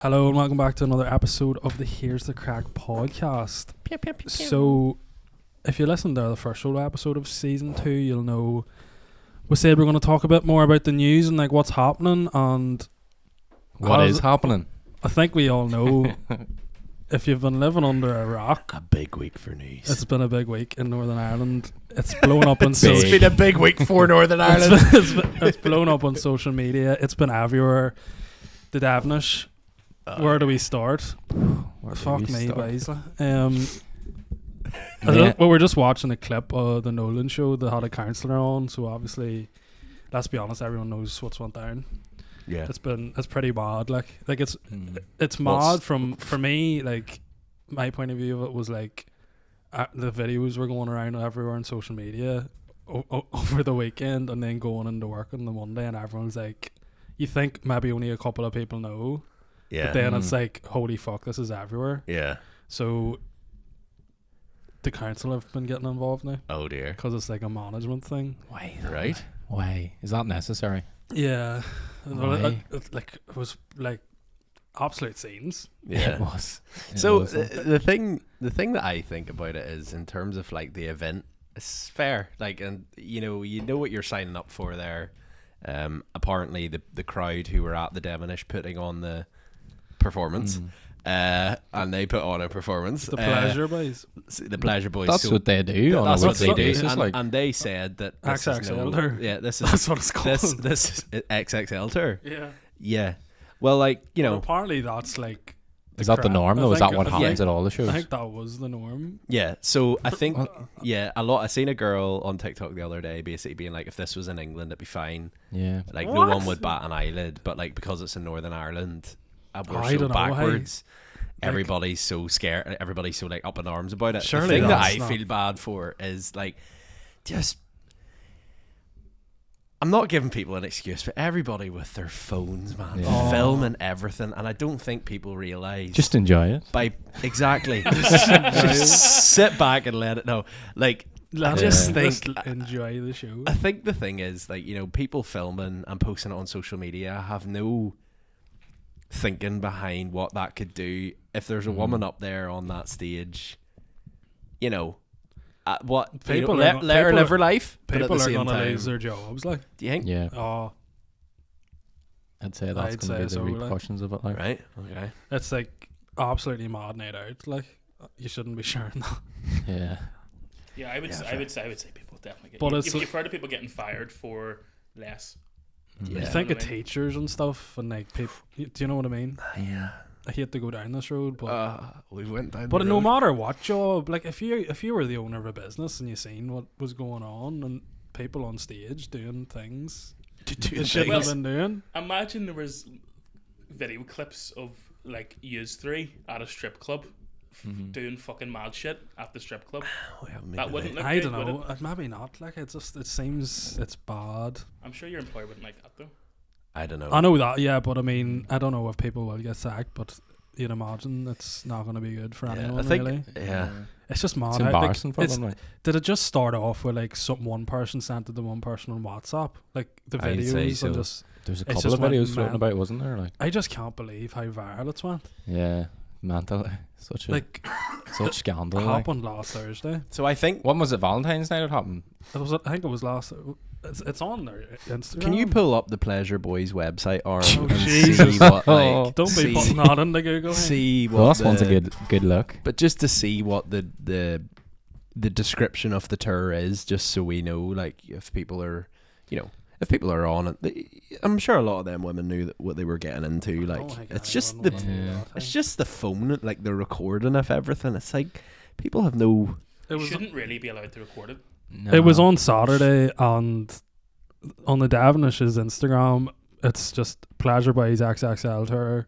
Hello and welcome back to another episode of the Here's the Craic podcast. So, if you listened to the first solo episode of season 2, you'll know we said we're going to talk a bit more about the news and like what's happening and what is happening. I think we all know. If you've been living under a rock, a big week for news. it's been a big week in Northern Ireland. It's blown up on It's social. been a big week for Northern Ireland. It's blown up on social media. It's been everywhere. The Devenish. Where do we start? Fuck me, Basil. Well, we're just watching a clip of the Nolan show that had a counsellor on, so obviously, let's be honest, everyone knows what's went down. Yeah, it's pretty mad. Like it's mad for me. Like my point of view of it was like the videos were going around everywhere on social media over the weekend, and then going into work on the Monday, and everyone's like, you think maybe only a couple of people know. yeah. But then it's like, holy fuck, this is everywhere. Yeah. So the council have been getting involved now Oh dear. because it's like a management thing. Why? Right. Why? Is that necessary? Yeah. Why? It was like absolute scenes. Yeah. It was. So the thing that I think about it is in terms of like the event, it's fair. Like, and you know what you're signing up for there. Apparently the crowd who were at the Devenish putting on the performance, and they put on a performance. The Pleasure Boys. The Pleasure Boys. That's what they do on a That's what weekly they do. basis. Like, And they said that this is XXL tour. this is That's what it's called. this is XXL tour. Yeah. Yeah. Well, like, you But know, apparently that's like is that the norm though? Is that what I happens at all the shows? think that was the norm. yeah. So I think, I seen a girl on TikTok the other day basically being like, if this was in England, it'd be fine. Yeah. Like, no What? one would bat an eyelid, but like, because it's in Northern Ireland, we're I so don't know, hey. backwards. Like- Everybody's so scared. Everybody's so like up in arms about it. Surely the thing that that's I not- feel bad for is like, just. I'm not giving people an excuse, but everybody with their phones, man, Yeah. filming everything, and I don't think people realise Just enjoy it. by exactly just sit back and let it know. Like, I just think enjoy the show. I think the thing is, like, people filming and posting it on social media have no thinking behind what that could do. If there's a woman up there on that stage, what People let are- let her people live are- her life. But at People the are same gonna time, lose their jobs. Like, do you think? Yeah. oh, I'd say that's I'd going to be say the so, like. repercussions of it. Like. Right. Okay. it's like absolutely mad night out. Like, you shouldn't be sharing that. Yeah. Yeah, I would say people definitely get. But But it's- you've heard of people getting fired for less. Yeah. You think know of what I mean? teachers and stuff, and like people. Do you know what I mean? Yeah. I hate to go down this road, but We went down. but the no road. matter what job, like if you were the owner of a business and you seen what was going on and people on stage doing things they shouldn't have been doing. Imagine there was video clips of like yous three at a strip club doing fucking mad shit at the strip club. We haven't made That the wouldn't video. look I good, don't would know. it? Maybe not. Like it seems it's bad. I'm sure your employer wouldn't like that though. I don't know. I know that, yeah, but I mean, I don't know if people will get sacked, but you'd imagine it's not going to be good for Yeah, anyone. I think. Really, Yeah. it's just mad. It's how, like, embarrassing for it's- them. Like. Did it just start off with like one person sent it to one person on WhatsApp, like the I'd say videos, so. and just There's a it's couple just of went videos floating mad. about, wasn't there? Like. I just can't believe how viral it's went. Yeah. Mental. Such a Like such scandal. it Like. happened last Thursday. So I think. When was it? Valentine's night it happened. I think it was last. It's on their Instagram. Can you pull up the Pleasure Boys website or Oh, and Jesus. see what Oh. like Don't be see, putting that into Google. Hey. see what The last the, one's a good look. But just to see what the description of the tour is, just so we know, like, if people are, if people are on it, I'm sure a lot of them women knew what they were getting into. Like, Oh my God, it's just I the don't know Yeah. that it's thing. just the phone, like the recording of everything. It's like people have no. It You was shouldn't really be allowed to record it. No. It was on Saturday, and on the Devenish's Instagram, it's just Pleasure Boys XXL tour.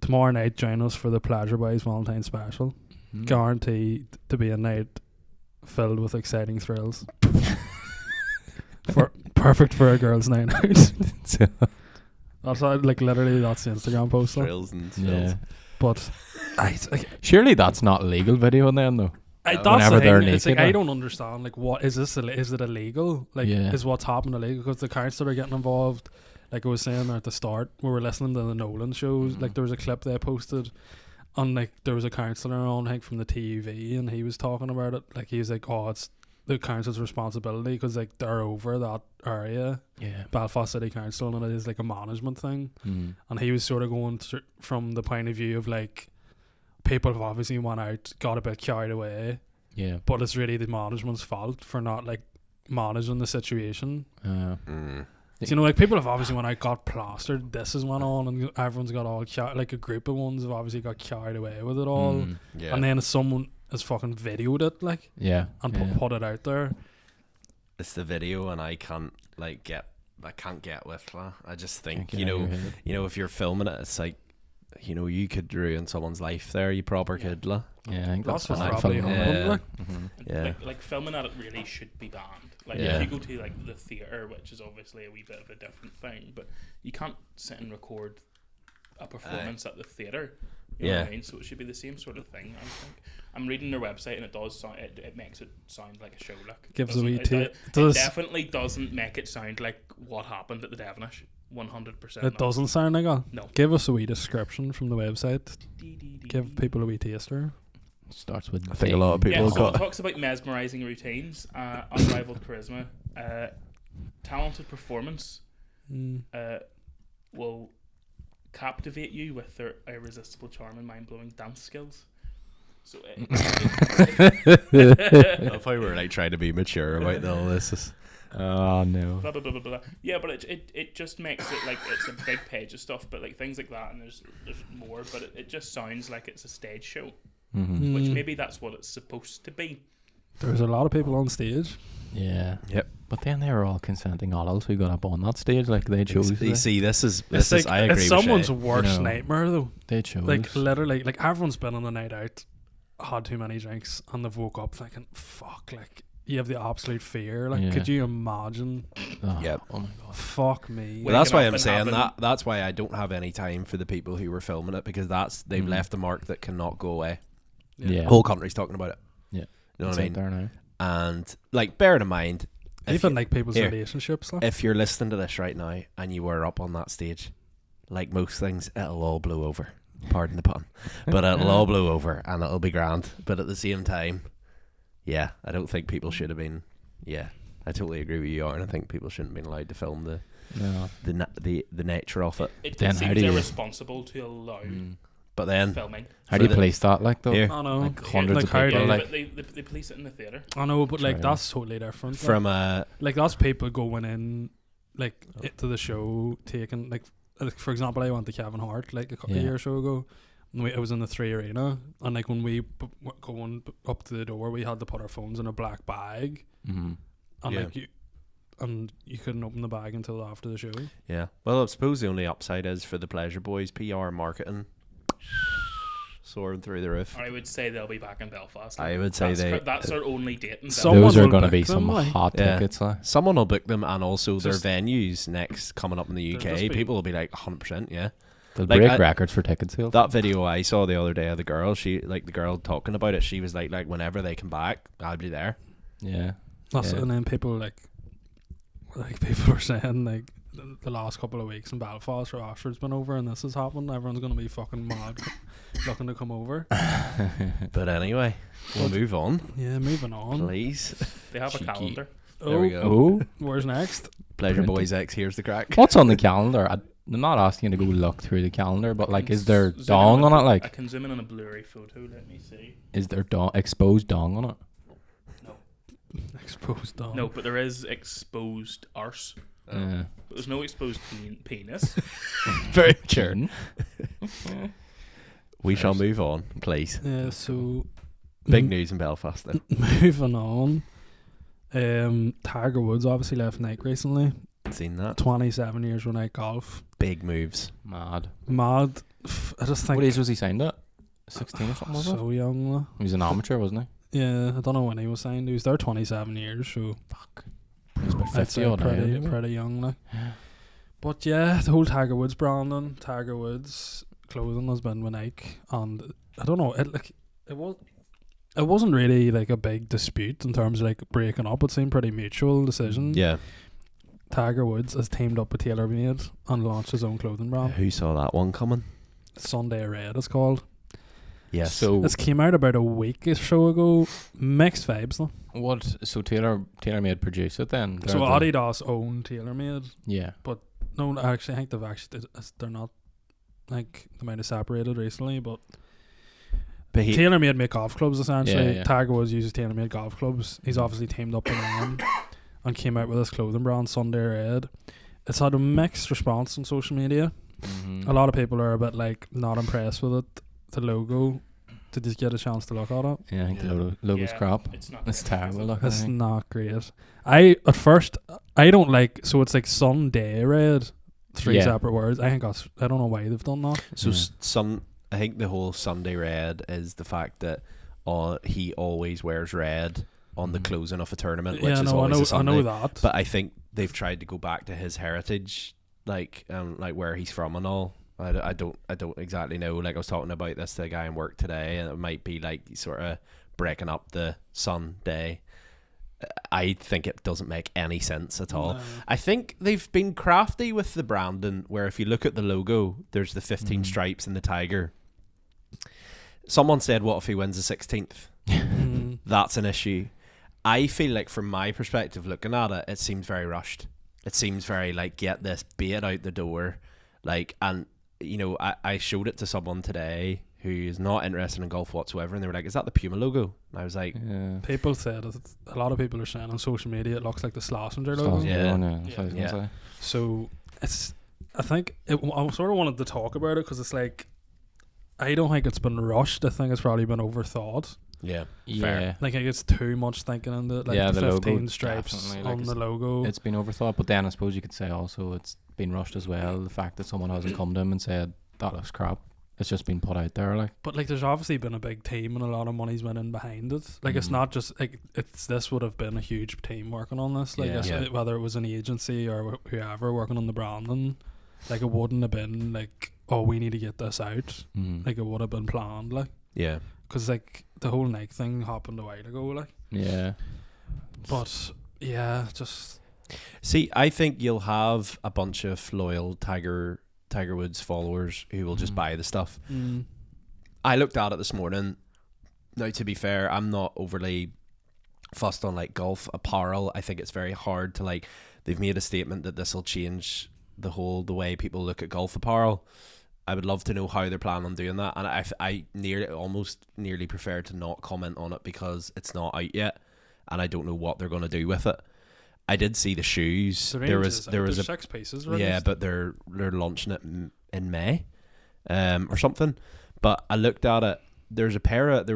Tomorrow night, join us for the Pleasure Boys Valentine special. Mhm. Guaranteed to be a night filled with exciting thrills. Perfect for a girl's night out. That's how, like, literally that's the Instagram post. Like. Thrills and Yeah. But Surely that's not legal video then though. that's Whenever the they're thing. It's like naked, I don't understand. Like, what is this? Is it illegal? Like, Yeah. is what's happening illegal? Because the council are getting involved. like I was saying at the start, we were listening to the Nolan shows. Like there was a clip they posted, and like there was a counsellor on, I think, from the TV, and he was talking about it. Like he was like, "Oh, it's the council's responsibility because like they're over that area, Belfast City Council, and it is like a management thing." And he was sort of going from the point of view of like people have obviously went out, got a bit carried away, but it's really the management's fault for not like managing the situation. So, you know, like people have obviously went out, got plastered, this has went on, and everyone's got all like a group of ones have obviously got carried away with it all, and then someone has fucking videoed it, like, and put it out there. It's the video, and I can't get with that. I just think, you know, if you're filming it, it's like, you know, you could ruin someone's life there. You proper could, la. Yeah, I think that's what what's probably happened. Like filming at it really should be banned. Like if you go to like the theatre, which is obviously a wee bit of a different thing, but you can't sit and record a performance at the theatre. You know what I mean? So it should be the same sort of thing. I think I'm reading their website, and it does sound. It makes it sound like a show. Like gives a wee it definitely doesn't make it sound like what happened at the Devenish. 100%. It doesn't sound like that. No. Give us a wee description from the website. Give people a wee taster. Starts with. I think a lot of people so it talks about mesmerising routines, unrivaled charisma, talented performance, will captivate you with their irresistible charm and mind-blowing dance skills. So if I were like trying to be mature about all this. Oh no. Blah, blah, blah, blah, blah. Yeah, but it just makes it like it's a big page of stuff, but like things like that, and there's more, but it just sounds like it's a stage show, which maybe that's what it's supposed to be. There's a lot of people on stage. Yeah. Yep. But then they were all consenting adults who got up on that stage, like they chose. You see, this is like, I agree. It's someone's worst nightmare, though. They chose. Like literally, like everyone's been on the night out, had too many drinks, and they've woke up thinking, "Fuck!" Like you have the absolute fear. Like, could you imagine? Yeah. Oh my god. Fuck me. Well, that's why I'm saying that. That's why I don't have any time for the people who were filming it, because they've left a mark that cannot go away. Yeah. The whole country's talking about it. Yeah. You know what I mean? There now. And like, bear in mind, even like people's relationships. Like. If you're listening to this right now and you were up on that stage, like most things, it'll all blow over. Pardon the pun, but it'll all blow over and it'll be grand. But at the same time, yeah, I don't think people should have been. Yeah, I totally agree with you, and I think people shouldn't have been allowed to film the nature of it. It then seems irresponsible to allow. But then filming. How do you police that, like though? Here. I know. Like hundreds of how people. do Like they police it in the theatre. I know, but like that's totally different. From like that's people going in, like to the show, taking like for example, I went to Kevin Hart like a couple of years ago. And it was in the 3 Arena, and like when we going up to the door, we had to put our phones in a black bag, and like you couldn't open the bag until after the show. Yeah. Well, I suppose the only upside is for the Pleasure Boys, PR marketing soaring through the roof. I would say they'll be back in Belfast. I would say that's our only date in Belfast. those are going to be some hot tickets. Someone will book them, and also their venues next coming up in the UK. People will be like 100%. Yeah. They'll break records for ticket sales. That video I saw the other day of the girl, the girl talking about it, she was like whenever they come back, I'll be there. Yeah. And then people like people were saying like the last couple of weeks in Belfast, or Oxford's been over, and this has happened. Everyone's gonna be fucking mad, looking to come over. But anyway, we'll move on. Yeah, moving on. Please. They have a calendar. There we go. Oh, where's next? Pleasure Boys X. Here's the crack. What's on the calendar? I'm not asking you to go look through the calendar, but like, is there dong on it? Like, I can zoom in on a blurry photo. Let me see. Is there exposed dong on it? No. Exposed dong. No, but there is exposed arse. But there's no exposed penis. Very mature. We shall move on, please. Yeah. So big news in Belfast then. Moving on. Tiger Woods obviously left Nike recently. Seen that. 27 years with Nike Golf. Big moves. Mad. I just think. What age was he signed at? 16 or something, was it? So young. Though. He was an amateur, wasn't he? Yeah, I don't know when he was signed. He was there 27 years, so. Fuck. He was about 50 I'd say odd pretty young. Like. But yeah, the whole Tiger Woods branding, Tiger Woods clothing has been with Nike, and I don't know, it wasn't really like a big dispute in terms of like breaking up. It seemed pretty mutual decision. Yeah. Tiger Woods has teamed up with TaylorMade and launched his own clothing brand. Who saw that one coming? Sunday Red it's called. Yes. So This came out about a week or so ago. Mixed vibes though. what? So TaylorMade produce it then? So They're Adidas own TaylorMade. yeah. No, actually I think they've actually they're not, like, they might have separated recently, but But he, TaylorMade make golf clubs essentially. Yeah. Tiger Woods uses TaylorMade golf clubs. He's obviously teamed up with them and came out with this clothing brand, Sunday Red. It's had a mixed response on social media. Mm-hmm. A lot of people are a bit like not impressed with it. The logo. Did you get a chance to look at it? Yeah, I think Yeah. the logo's Yeah, crap. It's not. It's great, is terrible it? looking. It's I think. not great. At first I don't like, so it's like Sunday Red. Three Yeah. separate words. I think I don't know why they've done that. so Yeah. I think the whole Sunday Red is the fact that he always wears red on the Mhm. closing of a tournament, which Yeah, is no, I always a know Sunday. that. But I think they've tried to go back to his heritage, like where he's from and all. I don't exactly know. Like I was talking about this to a guy in work today, and it might be like sort of breaking up the Sunday. I think it doesn't make any sense at all. No. I think they've been crafty with the branding, where if you look at the logo, there's the 15 Mhm. stripes and the tiger. Someone said, what if he wins the 16th? Mm. That's an issue. I feel like from my perspective looking at it, it seems very rushed. It seems very like, get this, be it out the door. Like, and you know, I showed it to someone today who is not interested in golf whatsoever, and they were like, is that the Puma logo? And I was like, Yeah. People said it. A lot of people are saying on social media it looks like the Slazenger logo. Yeah. That's what I was Yeah. gonna say. So it's. I think I sort of wanted to talk about it because it's like, I don't think it's been rushed. I think it's probably been overthought. yeah, Yeah. fair. Like it's too much thinking into it. Like Yeah, the the 15 logo, stripes definitely, like on it's- the logo. It's been overthought, but then I suppose you could say also it's been rushed as well. The fact that someone hasn't come to him and said that looks crap, it's just been put out there. Like, But like, there's obviously been a big team and a lot of money's went in behind it. Like, it's Mhm. not just like this would have been a huge team working on this. Like, Yeah. it's- Yeah. whether it was an agency or whoever working on the branding, like it wouldn't have been like, oh, we need to get this out. Like it would have been planned. Like, Yeah. because like the whole Nike thing happened a while ago. Like, yeah, but yeah, just See, I think you'll have a bunch of loyal Tiger Woods followers who will just Mhm. buy the stuff. I looked at it this morning. Now, to be fair, I'm not overly fussed on like golf apparel. I think it's very hard to like. They've made a statement that this will change the way people look at golf apparel. I would love to know how they're planning on doing that, and I almost nearly prefer to not comment on it because it's not out yet, and I don't know what they're going to do with it. I did see the shoes. the There range was is- there was there's a 6 pieces. yeah, Released. but they're launching it in May, or something. But I looked at it. There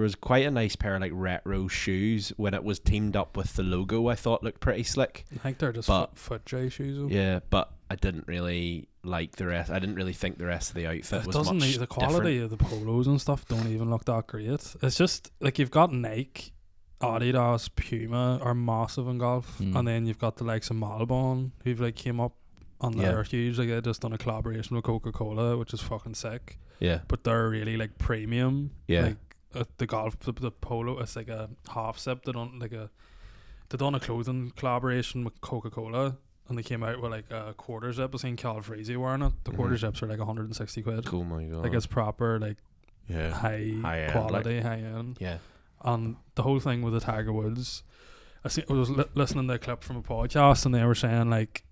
was quite a nice pair of like retro shoes when it was teamed up with the logo. I thought looked pretty slick. I think they're just but- foot J shoes. Though. Yeah, but I didn't really like the rest. I didn't really think the rest of the outfit It was doesn't much need, the quality of the polos and stuff don't even look that great. It's just like you've got Nike, Adidas, Puma are massive in golf, Mm. and then you've got the likes of Malbon who've like came up and they're Yeah. huge. Like they just done a collaboration with Coca-Cola, which is fucking sick. Yeah, But they're really like premium. Yeah. Like the golf, the polo, it's like a half zip. They done a clothing collaboration with Coca-Cola. And they came out with like a quarter zip. I seen Cal Freezy wearing it. The quarter Mhm. zips are like 160 quid. cool. My God. Like it's proper like yeah, high High-end, quality, high end. yeah, And the whole thing with the Tiger Woods, I was listening to a clip from a podcast, and they were saying like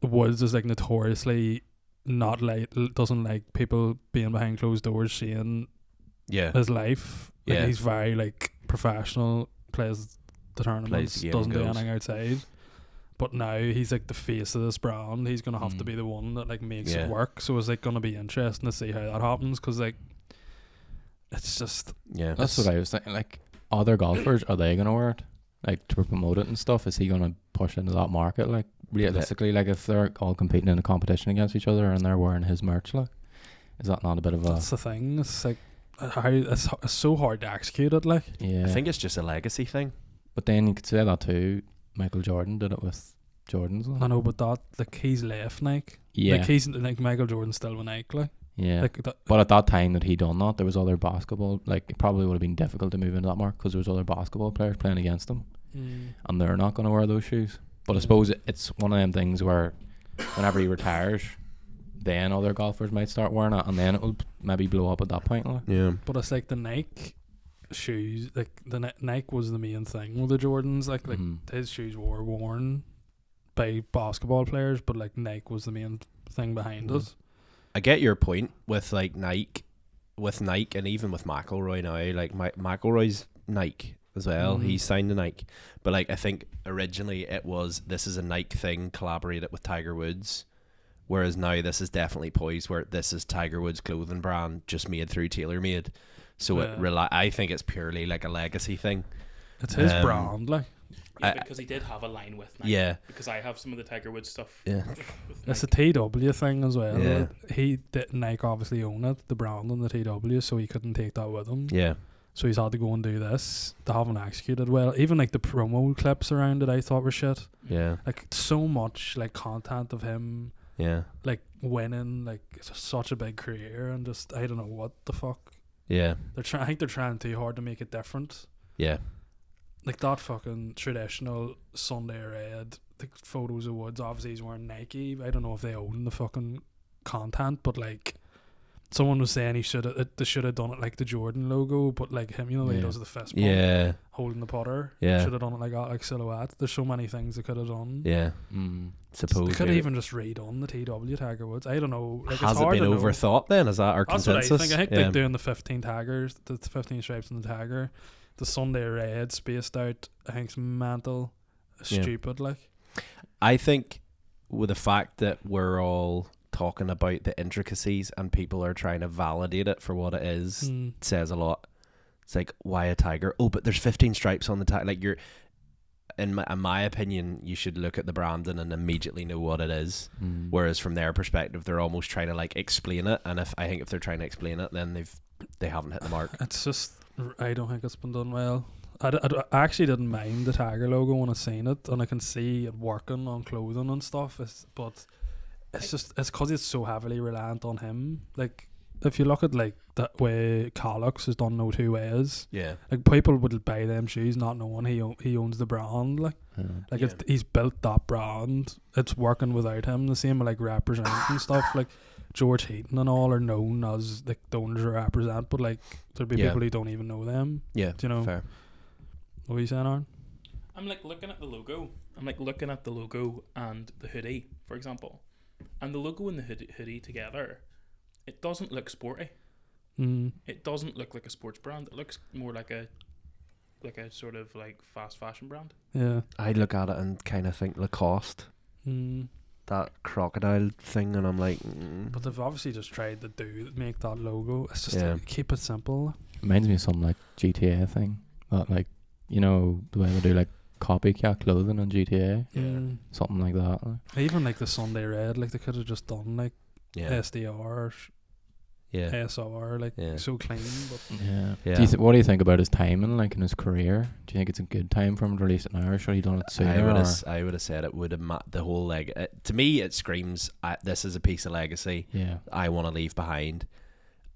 Woods is like notoriously not like doesn't like people being behind closed doors seeing yeah. his life. Like Yeah. he's very like professional, plays the tournaments, the game doesn't and do goes. anything outside. But now he's like the face of this brand. He's gonna have to Mm. be the one that like makes Yeah. it work. So it's like gonna be interesting to see how that happens, because like it's just Yeah, that's what I was thinking. Like, other golfers, are they gonna wear it, like, to promote it and stuff? Is he gonna push into that market? Like, realistically, like, if they're all competing in a competition against each other and they're wearing his merch, like, is that not a bit of a that's the thing. It's like how it's so hard to execute it. Like yeah? I think it's just a legacy thing. But then you could say that too. Michael Jordan did it with Jordans. I know, but that like he's left Nike. Yeah, Like he's like Michael Jordan's still with Nike. Like yeah. like that, But at that time that he done that, there was other basketball. Like, it probably would have been difficult to move into that market because there was other basketball players playing against him, and they're not going to wear those shoes. But I suppose it's one of them things where whenever he retires, then other golfers might start wearing it, and then it will maybe blow up at that point. Like. Yeah. But it's like the Nike shoes, like the Nike was the main thing with the Jordans. Like his shoes were worn by basketball players, but like Nike was the main thing behind it. I get your point with like Nike, and even with McIlroy now. Like McIlroy's Nike as well. He signed to Nike, but like I think originally it was, this is a Nike thing collaborated with Tiger Woods, whereas now this is definitely poised where this is Tiger Woods' clothing brand just made through TaylorMade. So I think it's purely like a legacy thing. It's his brand, like. Yeah, because he did have a line with Nike. Yeah. Because I have some of the Tiger Woods stuff. Yeah. With It's a Nike. TW thing as well. Yeah. Nike obviously own it, the brand on the TW, so he couldn't take that with him. Yeah. So he's had to go and do this. They haven't executed well. Even like the promo clips around it, I thought were shit. Yeah. Like so much like content of him, Yeah. like winning, like it's such a big career, and just I don't know what the fuck. Yeah. I think they're trying too hard to make it different. Yeah. Like that fucking traditional Sunday red, the photos of Woods. Obviously he's wearing Nike. I don't know if they own the fucking content, but like someone was saying they should have done it like the Jordan logo, but like him, you know, he does the fist bump, Yeah. holding the putter. Yeah. Should have done it like that, like silhouette. There's so many things they could have done. Yeah. Suppose They could have even just redone the TW Tiger Woods. I don't know. Like, has it's it hard been to know. overthought then? Is that our That's consensus? what I think. I think like doing the 15 taggers, the 15 stripes on the tagger, the Sunday red spaced out, I think it's mental, stupid. Like, I think with the fact that we're all talking about the intricacies and people are trying to validate it for what it is, says a lot. It's like, why a tiger? Oh, but there's 15 stripes on the tag. Like, you're, in my opinion, you should look at the branding and immediately know what it is. Whereas from their perspective, they're almost trying to like explain it. And I think if they're trying to explain it, then they haven't hit the mark. it's just, I don't think it's been done well. I actually didn't mind the Tiger logo when I seen it, and I can see it working on clothing and stuff. But it's because it's so heavily reliant on him. Like, if you look at like that way Callux has done no two ways. Yeah. Like, people would buy them shoes not knowing he owns the brand. Like, he's built that brand. It's working without him. The same with like representing stuff. Like George Heaton and all are known as like the owners who represent, but like there'd be people who don't even know them. Yeah. Do you know? Fair. What are you saying, Aaron? I'm like looking at the logo. And the hoodie, for example. And the logo and the hoodie together, it doesn't look sporty. It doesn't look like a sports brand. It looks more like a sort of like fast fashion brand. Yeah. I look at it and kind of think Lacoste. That crocodile thing, and I'm like, But they've obviously just tried to make that logo. It's just like, keep it simple. Reminds me of some like GTA thing. That like, you know, the way they do like copycat clothing on GTA. Something like that. Like. Even like the Sunday red, like they could have just done like SDR, SR, like so clean. But What do you think about his timing, like in his career? Do you think it's a good time for him to release it now, or should he done it sooner? I would have said it would have the whole to me it screams this is a piece of legacy I want to leave behind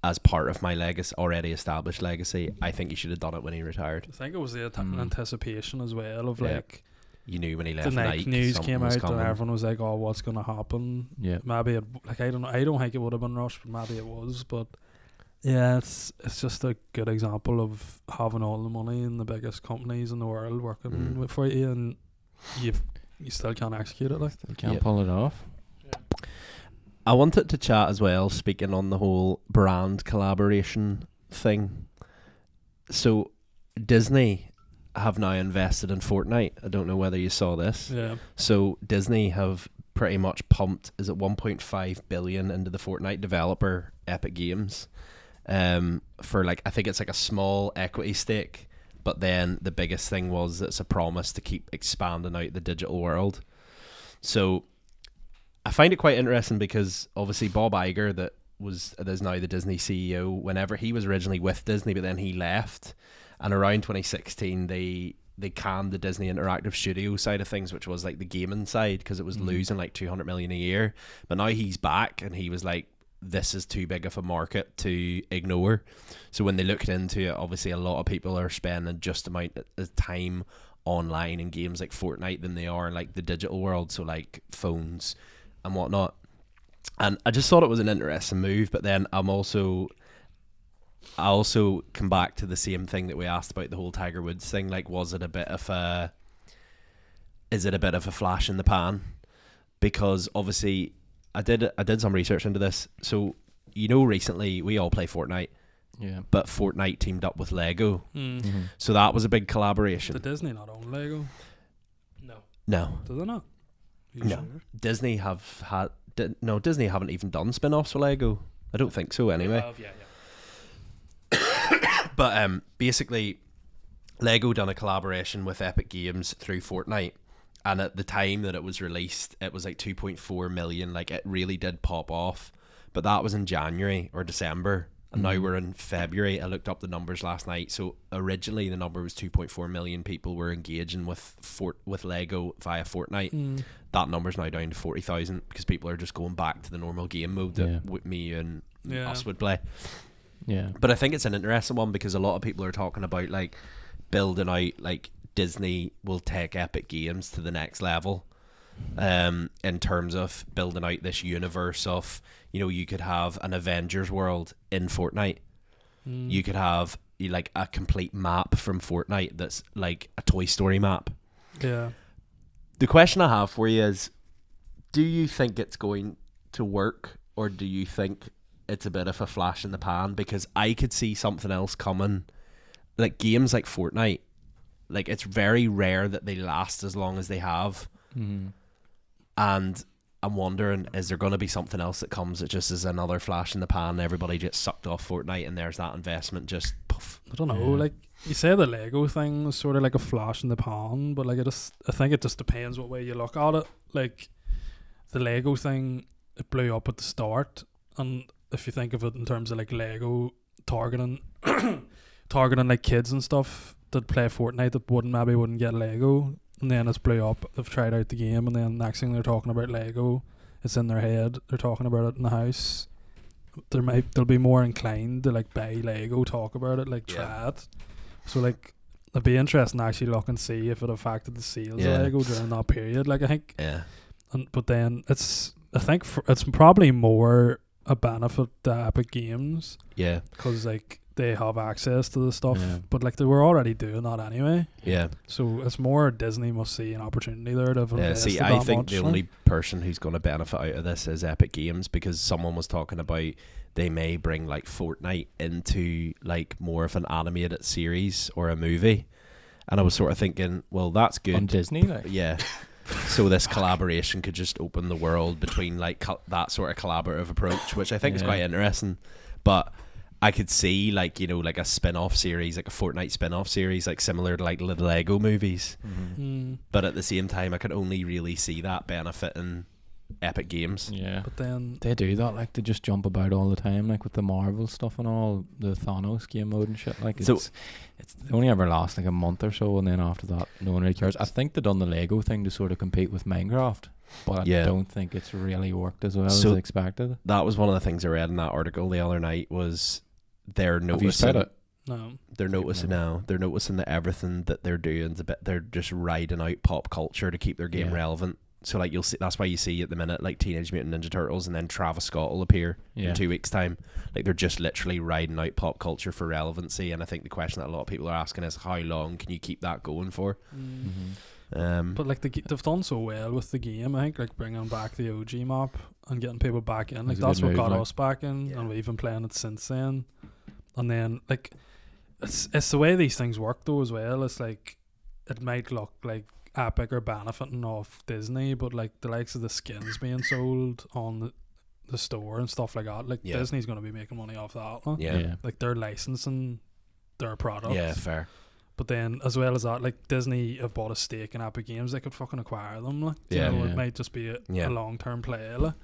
as part of my legacy, already established legacy. I think he should have done it when he retired. I think it was the anticipation as well of like, you knew when he left the Nike news came out and everyone was like, oh, what's going to happen? Maybe I don't think it would have been rushed, but maybe it was. But yeah, it's just a good example of having all the money in the biggest companies in the world working for you, and you still can't execute it. Like, you can't pull it off. I wanted to chat as well, speaking on the whole brand collaboration thing. So Disney have now invested in Fortnite. I don't know whether you saw this. Yeah. So Disney have pretty much pumped, is it 1.5 billion into the Fortnite developer Epic Games, for like, I think it's like a small equity stake. But then the biggest thing was it's a promise to keep expanding out the digital world. So I find it quite interesting because obviously Bob Iger, that is now the Disney CEO, whenever he was originally with Disney, but then he left, and around 2016 they canned the Disney Interactive Studio side of things, which was like the gaming side, because it was losing like 200 million a year. But now he's back, and he was like, this is too big of a market to ignore. So when they looked into it, obviously a lot of people are spending just amount of time online in games like Fortnite than they are in like the digital world, so like phones and whatnot. And I just thought it was an interesting move, but then I also come back to the same thing that we asked about the whole Tiger Woods thing. Like, is it a bit of a flash in the pan? Because obviously I did some research into this. So, recently we all play Fortnite. Yeah. But Fortnite teamed up with Lego. Mm-hmm. So that was a big collaboration. Did Disney not own Lego? No. Did they not? No. Sure? Disney Disney haven't even done spin-offs with Lego. I don't think so anyway. But basically Lego done a collaboration with Epic Games through Fortnite, and at the time that it was released it was like 2.4 million. Like, it really did pop off, but that was in January or December, and now we're in February. I looked up the numbers last night. So originally the number was 2.4 million people were engaging with Lego via Fortnite. That number's now down to 40,000 because people are just going back to the normal game mode that me and us would play. Yeah. But I think it's an interesting one because a lot of people are talking about like building out, like Disney will take Epic Games to the next level in terms of building out this universe of, you could have an Avengers world in Fortnite. You could have like a complete map from Fortnite that's like a Toy Story map. Yeah. The question I have for you is, do you think it's going to work, or do you think it's a bit of a flash in the pan? Because I could see something else coming. Like games like Fortnite, like it's very rare that they last as long as they have. And I'm wondering, is there going to be something else that comes that just is another flash in the pan? Everybody gets sucked off Fortnite and there's that investment just poof. I don't know, like you say the Lego thing is sort of like a flash in the pan, but like I think it just depends what way you look at it. Like the Lego thing, it blew up at the start, and if you think of it in terms of like Lego targeting like kids and stuff that play Fortnite that wouldn't get Lego, and then it's blew up. They've tried out the game, and then next thing they're talking about Lego, it's in their head. They're talking about it in the house. They'll be more inclined to like buy Lego, talk about it, like try it. So like it'd be interesting to actually look and see if it affected the sales of Lego during that period. Like I think, but then I think it's probably more a benefit to Epic Games. Yeah, because like they have access to the stuff, but like they were already doing that anyway. Yeah. So it's more Disney must see an opportunity there to invest. See, I think the only person who's going to benefit out of this is Epic Games, because someone was talking about they may bring like Fortnite into like more of an animated series or a movie, and I was sort of thinking, well, that's good on Disney, like. Yeah. So this collaboration could just open the world between like that sort of collaborative approach, which I think is quite interesting. But I could see like, like a spin-off series, like a Fortnite spin-off series, like similar to like the Lego movies. But at the same time, I could only really see that benefiting Epic Games. Yeah. But then they do that, like they just jump about all the time, like with the Marvel stuff and all, the Thanos game mode and shit. Like it's they only ever last like a month or so, and then after that no one really cares. I think they done the Lego thing to sort of compete with Minecraft, but I don't think it's really worked as well as expected. That was one of the things I read in that article the other night, was they're noticing. Have you said it? No. They're noticing that everything that they're doing is they're just riding out pop culture to keep their game relevant. So like you'll see, that's why you see at the minute like Teenage Mutant Ninja Turtles, and then Travis Scott will appear in 2 weeks' time. Like they're just literally riding out pop culture for relevancy. And I think the question that a lot of people are asking is, how long can you keep that going for? But like they've done so well with the game, I think, like bringing back the OG map and getting people back in. Like that's what got us back in, and we've been playing it since then. And then like it's the way these things work though as well. It's like it might look like Epic are benefiting off Disney, but like the likes of the skins being sold on the store and stuff like that, like Disney's going to be making money off that. Huh? Like they're licensing their products. Yeah, fair. But then as well as that, like Disney have bought a stake in Epic Games, they could fucking acquire them. Like, it might just be a long term play. Like.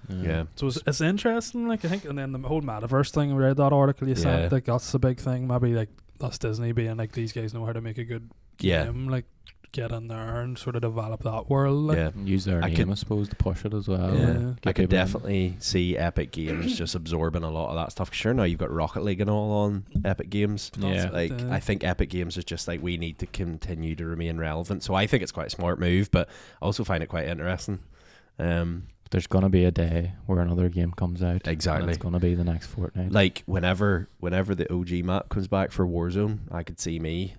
So it's interesting. Like I think, and then the whole metaverse thing. I read that article you said. Like that's the big thing. Maybe like that's Disney being like, these guys know how to make a good game. Like get in there and sort of develop that world. Like. Yeah. Use their name, I suppose, to push it as well. Yeah. Yeah. I could definitely see Epic Games just absorbing a lot of that stuff. Sure, now you've got Rocket League and all on Epic Games. Yeah. Like, I think Epic Games is just like, we need to continue to remain relevant. So I think it's quite a smart move, but I also find it quite interesting. There's gonna be a day where another game comes out. Exactly. And it's gonna be the next Fortnite. Like, whenever the OG map comes back for Warzone, I could see me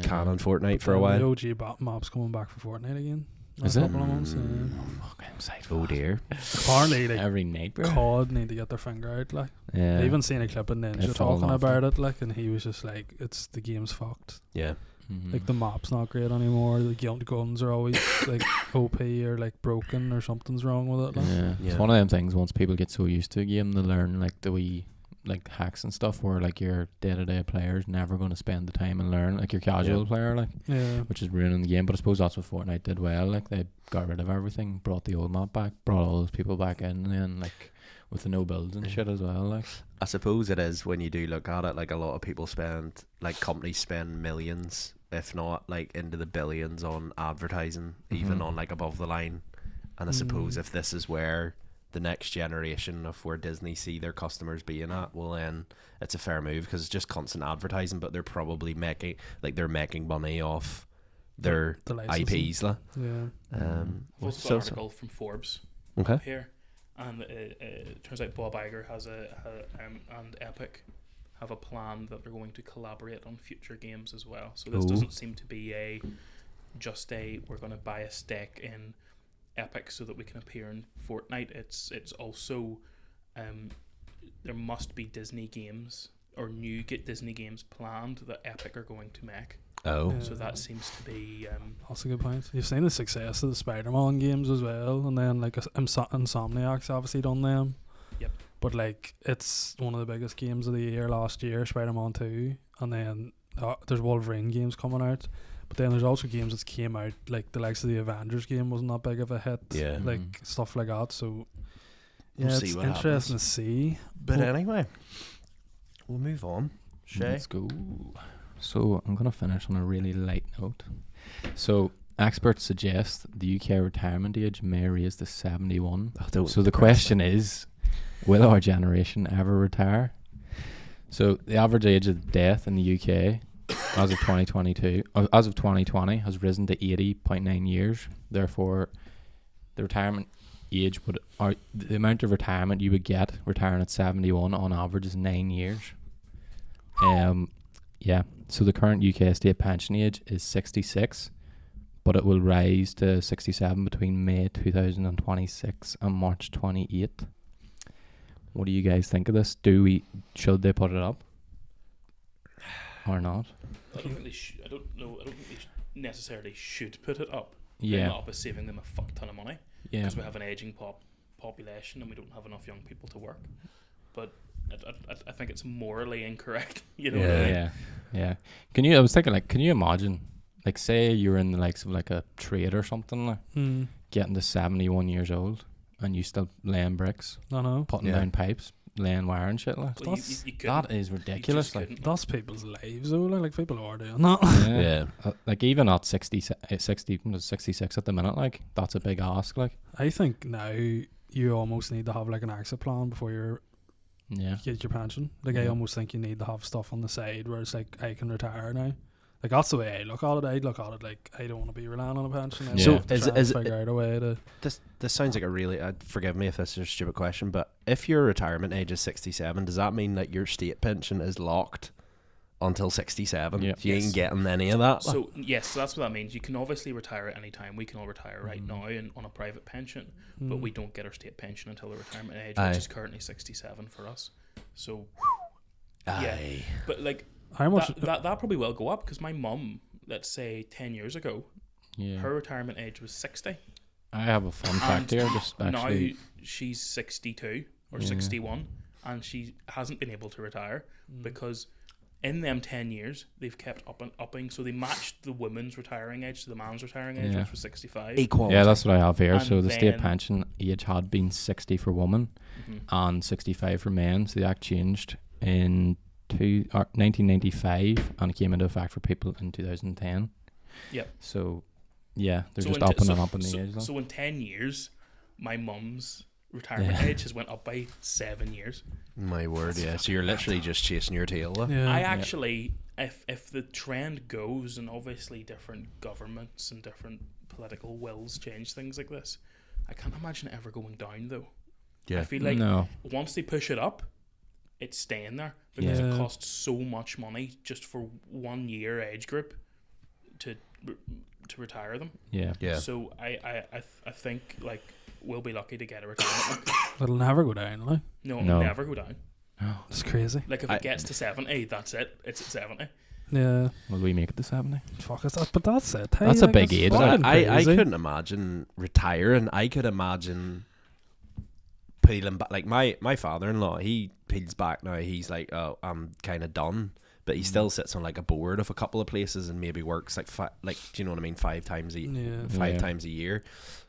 canning Fortnite for a while. The OG map's coming back for Fortnite again. Is it? Couple of months, Fuck, I'm psyched. Oh dear. Apparently, like, Every night, bro. COD need to get their finger out. Like, Yeah. I even seen a clip of Ninja They've fallen talking off about it, like, and he was just like, "It's the game's fucked. Yeah. Mhm. Like, the map's not great anymore. The guns are always like OP or like broken or something's wrong with it." Like. Yeah. It's Yeah. one of them things. Once people get so used to a game, they learn like the wee like hacks and stuff. Where like your day-to-day player's never going to spend the time and learn. Like your casual player, like, Yeah. which is ruining the game. But I suppose that's what Fortnite did well. Like they got rid of everything, brought the old map back, brought all those people back in, and then like with the no builds and shit as well. Like, I suppose it is, when you do look at it, like, a lot of people spend, like, companies spend millions, if not like into the billions, on advertising, even Mhm. on like above the line. And I suppose if this is where the next generation of where Disney see their customers being at, well, then it's a fair move, because it's just constant advertising, but they're probably making money off their The licensing. IPs, like. Yeah. I've also got an article from Forbes Okay. here, and it turns out Bob Iger and Epic have a plan that they're going to collaborate on future games as well. So this doesn't seem to be we're going to buy a stake in Epic so that we can appear in Fortnite. It's also there must be Disney games or new Disney games planned that Epic are going to make. Oh. Yeah. So that seems to be That's a good point. You've seen the success of the Spider-Man games as well, and then like Insomniac's obviously done them. Yep. But like, it's one of the biggest games of the year last year, Spider-Man 2, and then there's Wolverine games coming out. But then there's also games that came out, like the likes of the Avengers game wasn't that big of a hit. Yeah. Like stuff like that. So yeah, We'll it's see what interesting happens. to see. But anyway, we'll move on. Shay? let's go. So I'm gonna finish on a really light note. So experts suggest the UK retirement age may raise to 71. So the question is, will our generation ever retire? So the average age of death in the UK as of 2020 has risen to 80.9 years. Therefore, the retirement age the amount of retirement you would get retiring at 71 on average is 9 years. Yeah. So the current UK state pension age is 66, but it will rise to 67 between May 2026 and March 28. What do you guys think of this? Should they put it up or not? I don't think they I don't think they necessarily should put it up. Yeah. Up as saving them a fuck ton of money, Yeah. because we have an aging population and we don't have enough young people to work. But I think it's morally incorrect. You know what I mean? Yeah. I was thinking, like, can you imagine, like, say you're in the likes of like a trade or something, like, getting to 71 years old and you still laying bricks, I know. putting down pipes, laying wire and shit, like. Well, That's- you couldn't. That is ridiculous. Like, That's people's lives though. Like people are doing that. yeah. Like, even at 66 at the minute, like, that's a big ask, like. I think now you almost need to have like an exit plan before you Yeah. get your pension. Like I almost think you need to have stuff on the side where it's like, I can retire now. Like that's the way I look at it. I'd look at it like, I don't want to be relying on a pension. Yeah. So have to try and figure out a way to. This sounds like a really, forgive me if this is a stupid question, but if your retirement age is 67, does that mean that your state pension is locked until 67? Yeah. So you Yes. ain't getting any of that? So yes, so that's what that means. You can obviously retire at any time. We can all retire right now on a private pension, but we don't get our state pension until the retirement age, Aye. which is currently 67 for us. So Aye. but like How much? that probably will go up, because my mum, let's say 10 years ago, Yeah. her retirement age was 60. I have a fun fact here, just actually. Now she's 62 or Yeah. 61, and she hasn't been able to retire because in them 10 years they've kept upping. So they matched the women's retiring age to the man's retiring age, Yeah. which was 65. Equality. Yeah, that's what I have here. And So the state then- pension age had been 60 for women and 65 for men. So the act changed in 1995 and it came into effect for people in 2010. Yep. So yeah, they're So just in t- upping so- and upping the so, age. so in 10 years, my mum's retirement Yeah. age has went up by 7 years. My word, yeah. So you're literally just chasing your tail. Yeah. I actually, if the trend goes, and obviously different governments and different political wills change things like this, I can't imagine it ever going down though. Yeah. I feel like No. once they push it up, it's staying there because Yeah. it costs so much money just for 1 year age group to retire them. Yeah. Yeah. So I think like we'll be lucky to get a retirement. It'll never go down, like. No, No. it'll never go down. It's crazy. Like if it gets to 70, that's it. It's at 70. Yeah. Will we make it to 70? Fuck, is that? But that's it. Hey, That's a like, big it's age, fucking I crazy. couldn't imagine retiring. I could imagine peeling back. Like my father-in-law, he peels back now. He's like, oh, I'm kind of done. But he still sits on like a board of a couple of places and maybe works like do you know what I mean? 5 times Yeah. times a year,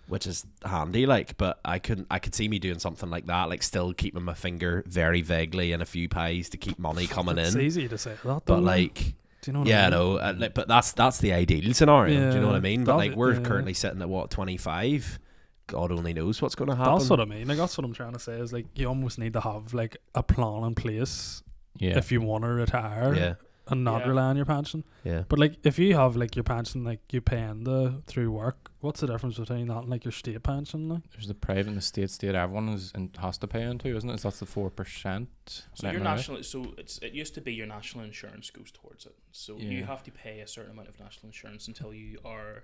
which is handy. Like, but I could see me doing something like that. Like, still keeping my finger very vaguely in a few pies to keep money coming It's in. easy to say that, though. But like, do you know what yeah, I mean? no, like, but that's the ideal scenario. Do you know what I Yeah, mean? But that- like, we're yeah. currently sitting at what, 25. God only knows what's going to happen. That's what I mean. Like, that's what I'm trying to say is like you almost need to have like a plan in place Yeah. if you want to retire Yeah, and not Yeah. rely on your pension. yeah. But like, if you have like your pension, like you pay into through work, what's the difference between that and like your state pension? Like, There's the private and the state. Everyone is and has to pay into, isn't it? That's the 4%. So your national, so it used to be your national insurance goes towards it. So you Yeah. have to pay a certain amount of national insurance until you are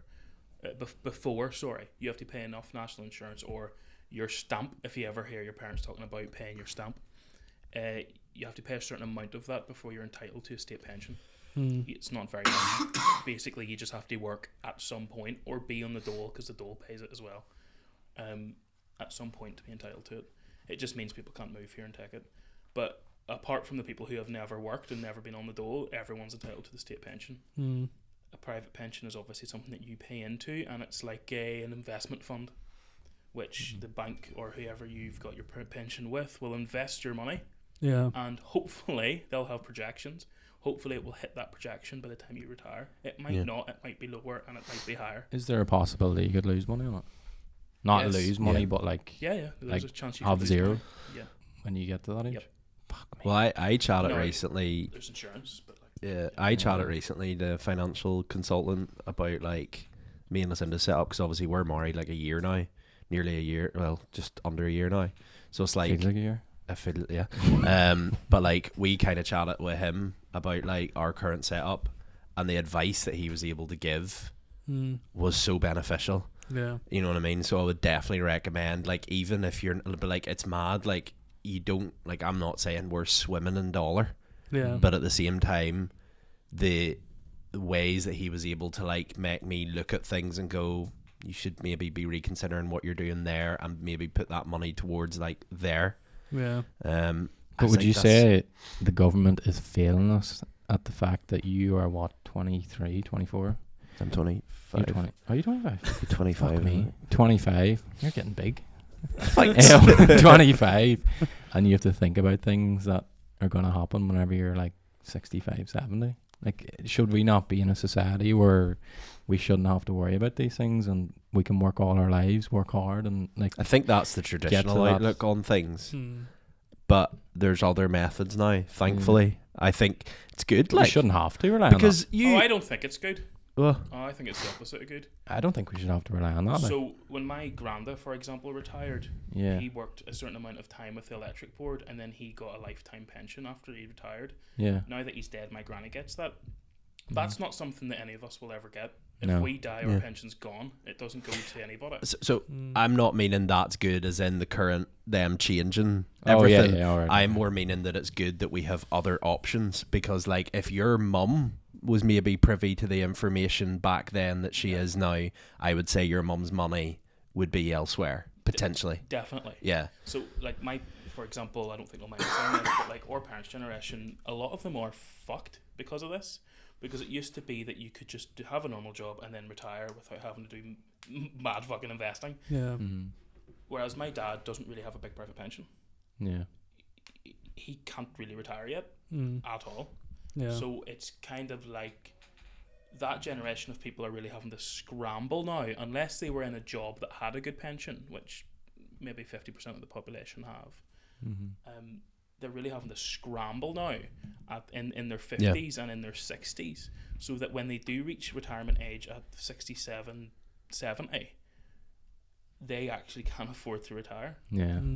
before. Sorry, you have to pay enough national insurance or your stamp. If you ever hear your parents talking about paying your stamp, you have to pay a certain amount of that before you're entitled to a state pension. It's not very much. Basically, you just have to work at some point or be on the dole because the dole pays it as well. At some point to be entitled to it. It just means people can't move here and take it. But apart from the people who have never worked and never been on the dole, everyone's entitled to the state pension. A private pension is obviously something that you pay into, and it's like an investment fund, which the bank or whoever you've got your pension with will invest your money, yeah. and hopefully they'll have projections. Hopefully it will hit that projection by the time you retire. It might Yeah. not. It might be lower, and it might be higher. Is there a possibility you could lose money on it? Not Yes. lose money, Yeah. but like Yeah. There's Like, a chance you have could lose zero? money. Yeah. when you get to that age? Yep. Fuck me. Well, I chatted No, recently. There's insurance, but like Yeah, I chatted recently to a financial consultant about like me and Lucinda set up because obviously we're married like a year now, nearly a year. Well, just under a year now. So it's like Feels like a year. I feel yeah. But like we kind of chatted with him about like our current setup, and the advice that he was able to give was so beneficial. Yeah. You know what I mean? So I would definitely recommend, like, even if you're, but like, it's mad, like, you don't, like, I'm not saying we're swimming in dollar, Yeah. but at the same time, the ways that he was able to, like, make me look at things and go, you should maybe be reconsidering what you're doing there and maybe put that money towards, like, there. Yeah. But would you say the government is failing us at the fact that you are what, 23, 24? I'm 25. You're 20. Are you 25? 25. Fuck me. 25. You're getting big. Thanks. 25. And you have to think about things that are going to happen whenever you're like 65, 70. Like, should we not be in a society where we shouldn't have to worry about these things and we can work all our lives, work hard, and like I think that's the traditional that. outlook on things. Hmm. But there's other methods now, thankfully. I think it's good. we Like, shouldn't have to rely on because you. I don't think it's good. Well, I think it's the opposite of good. that. I don't think we should have to rely on that. like. So when my granda, for example, retired, Yeah. he worked a certain amount of time with the electric board, and then he got a lifetime pension after he retired. Yeah. Now that he's dead, my granny gets that. That's not something that any of us will ever get. If No. we die, Yeah. our pension's gone. It doesn't go to anybody. so I'm not meaning that's good as in the current them changing Oh, yeah, everything. yeah, all right. I'm more meaning that it's good that we have other options, because like if your mum was maybe privy to the information back then that she is now, I would say your mum's money would be elsewhere potentially. Definitely. Yeah. So, like for example, I don't think I'll mind saying this, but like our parents' generation, a lot of them are fucked because of this. Because it used to be that you could just have a normal job and then retire without having to do mad fucking investing. Yeah. Whereas my dad doesn't really have a big private pension. Yeah. He can't really retire yet at all. Yeah. So it's kind of like that generation of people are really having to scramble now, unless they were in a job that had a good pension, which maybe 50% of the population have. They're really having to scramble now in their 50s and in their 60s, so that when they do reach retirement age at 67, 70, they actually can afford to retire.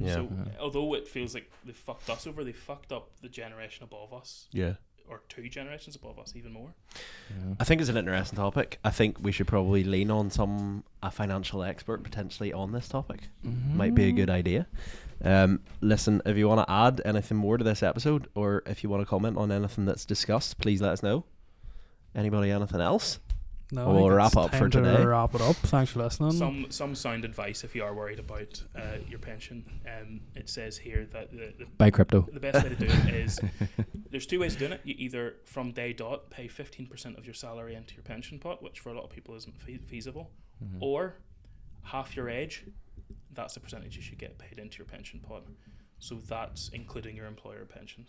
So although it feels like they fucked us over, they fucked up the generation above us. Or 2 generations above us, even more. I think it's an interesting topic. I think we should probably lean on a financial expert potentially on this topic. Might be a good idea. Listen, if you want to add anything more to this episode, or if you want to comment on anything that's discussed, please let us know. Anybody, anything else? No, we'll wrap up for today. Wrap it up. Thanks for listening. Some sound advice if you are worried about your pension. It says here that buy crypto. The best way to do it is there's 2 ways of doing it. You either from day dot pay 15% of your salary into your pension pot, which for a lot of people isn't feasible, or half your age. That's the percentage you should get paid into your pension pot. So that's including your employer pension,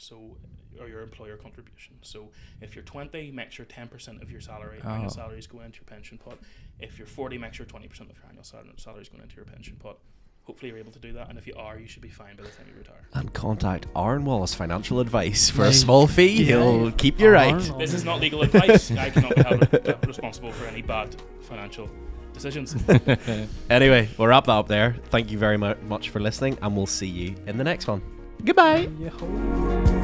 or your employer contribution. So if you're 20, make sure 10% of your annual salary is going into your pension pot. If you're 40, make sure 20% of your annual salary is going into your pension pot. Hopefully you're able to do that, and if you are, you should be fine by the time you retire. And contact Aaron Wallace Financial Advice for a small fee. He'll keep you right. This is not legal advice. I cannot be held responsible for any bad financial decisions. Anyway, we'll wrap that up there. Thank you very much for listening, and we'll see you in the next one. Goodbye. Yeah.